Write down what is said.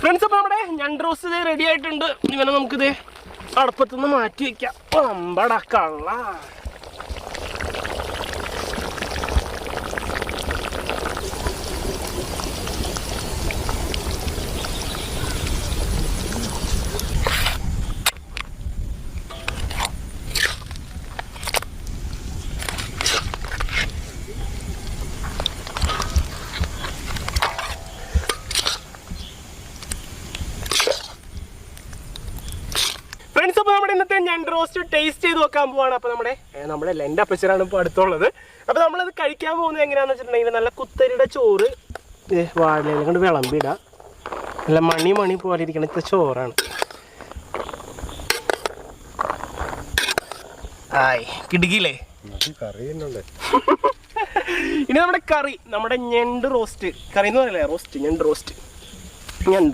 Friends, അപ്പോൾ നമ്മുടെ ഞണ്ട് റോസ്റ്റ് റെഡി ആയിട്ടുണ്ട്. ഇവനെ നമുക്കിത് അടുപ്പത്തുനിന്ന് മാറ്റി വയ്ക്കാം. അമ്പട കള്ള. ഫ്രണ്ട്സ്, അപ്പോൾ നമ്മുടെ ഇന്നത്തെ ഞണ്ട് റോസ്റ്റ് ടേസ്റ്റ് ചെയ്ത് നോക്കാൻ പോവാണ്. അപ്പോൾ നമ്മുടെ എൻ്റെ അപ്പച്ചനാണ് ഇപ്പോൾ അടുത്തുള്ളത്. അപ്പോൾ നമ്മളത് കഴിക്കാൻ പോകുന്നത് എങ്ങനെയാണെന്ന് വെച്ചിട്ടുണ്ടെങ്കിൽ നല്ല കുത്തരിയുടെ ചോറ് വാഴയില കൊണ്ട് വിളമ്പിടാം. നല്ല മണി പോലെ ഇരിക്കണ ഇത്ര ചോറാണ്. ആയി കിടുകില്ലേ ഇനി നമ്മുടെ കറി, നമ്മുടെ ഞണ്ട് റോസ്റ്റ് കറി എന്ന് പറയല്ലേ, ഞണ്ട് റോസ്റ്റ് ഞണ്ട്